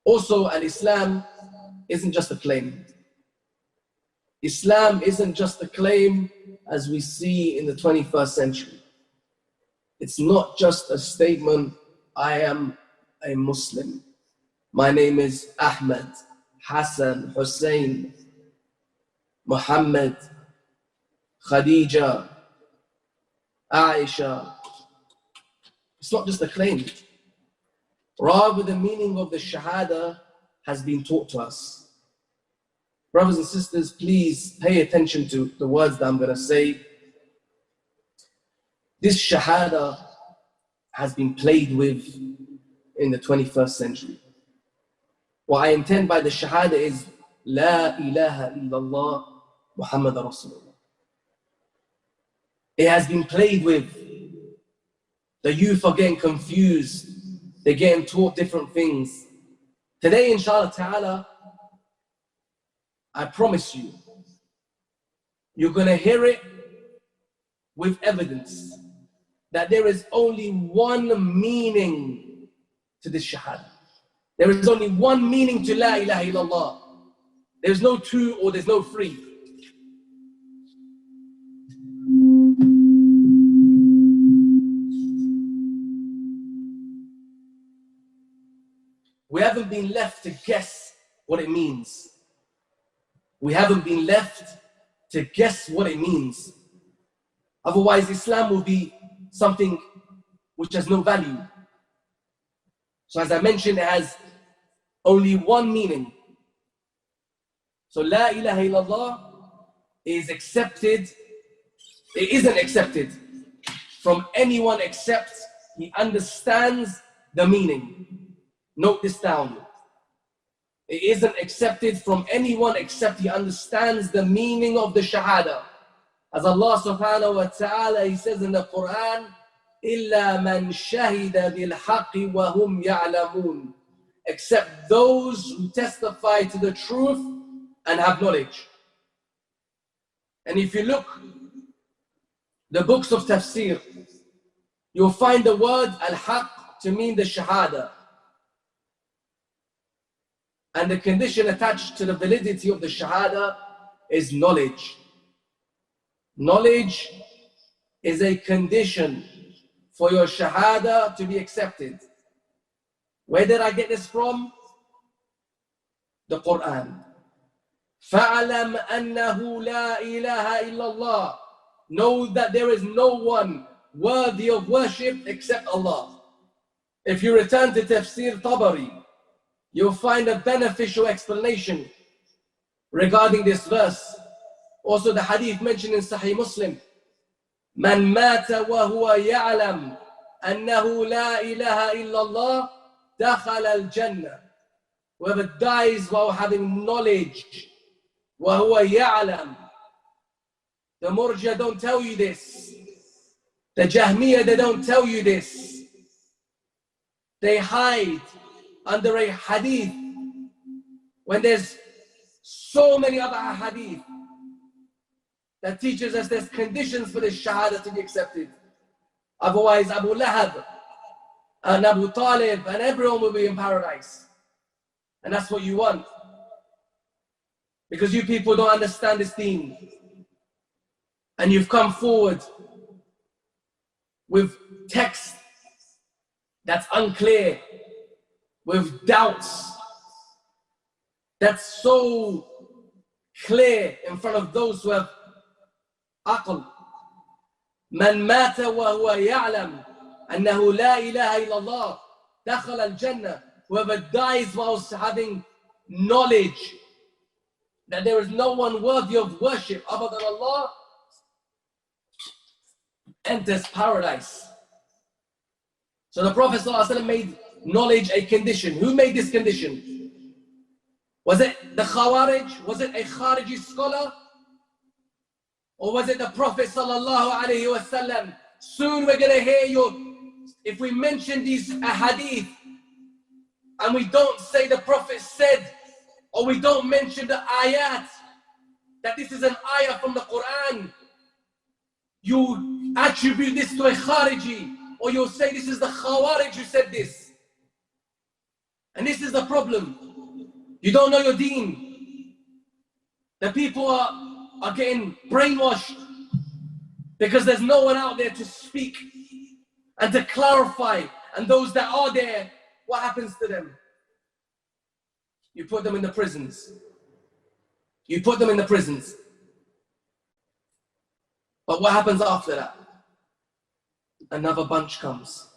Also, Islam isn't just a claim. Islam isn't just a claim as we see in the 21st century. It's not just a statement, I am a Muslim. My name is Ahmed, Hassan, Hussein, Muhammad, Khadija, Aisha. It's not just a claim. Rather, the meaning of the Shahada has been taught to us. Brothers and sisters, please pay attention to the words that I'm going to say. This Shahada has been played with in the 21st century. What I intend by the Shahada is La ilaha illallah Muhammad Rasulullah. It has been played with. The youth are getting confused. They're getting taught different things. Today, inshallah ta'ala, I promise you, you're going to hear it with evidence that there is only one meaning to this Shahada. There is only one meaning to La ilaha illallah. There's no two or there's no three. We haven't been left to guess what it means. We haven't been left to guess what it means. Otherwise, Islam will be something which has no value. So as I mentioned, it has only one meaning. So La ilaha illallah is accepted, it isn't accepted from anyone except he understands the meaning. Note this down. It isn't accepted from anyone except he understands the meaning of the Shahada. As Allah subhanahu wa ta'ala, He says in the Quran, إِلَّا مَنْ شَهِدَ بِالْحَقِّ وَهُمْ يَعْلَمُونَ. Except those who testify to the truth and have knowledge. And if you look the books of tafsir, you'll find the word al-haq to mean the Shahada. And the condition attached to the validity of the Shahada is knowledge. Knowledge is a condition for your Shahada to be accepted. Where did I get this from? The Quran. فَعْلَمْ أَنَّهُ لَا إِلَهَ إِلَّا اللَّهِ. Know that there is no one worthy of worship except Allah. If you return to Tafsir Tabari, you'll find a beneficial explanation regarding this verse. Also the hadith mentioned in Sahih Muslim. مَنْ مَاتَ وَهُوَ يَعْلَمْ أَنَّهُ لَا إِلَهَ إِلَّا اللَّهِ دَخَلَ الْجَنَّةِ. Whoever dies while having knowledge, وَهُوَ يَعْلَمْ. The Murji'a don't tell you this. The Jahmiyyah, they don't tell you this. They hide under a hadith when there's so many other hadith that teaches us there's conditions for this Shahada to be accepted. Otherwise, Abu Lahab and Abu Talib and everyone will be in paradise. And that's what you want. Because you people don't understand this deen. And you've come forward with text that's unclear, with doubts that's so clear in front of those who have aql. من مات وهو يعلم أنه لا إله إلا الله دخل الجنة. Whoever dies whilst having knowledge that there is no one worthy of worship other than Allah enters paradise. So the Prophet ﷺ made knowledge a condition. Who made this condition? Was it the Khawarij? Was it a Khariji scholar? Or was it the Prophet ﷺ? Soon we're going to hear you. If we mention these hadith and we don't say the Prophet said, or we don't mention the ayat, that this is an ayah from the Quran, you attribute this to a Khariji, or you'll say this is the Khawarij who said this. And this is the problem. You don't know your deen. The people are getting brainwashed because there's no one out there to speak and to clarify. And those that are there, what happens to them? You put them in the prisons. You put them in the prisons. But what happens after that? Another bunch comes.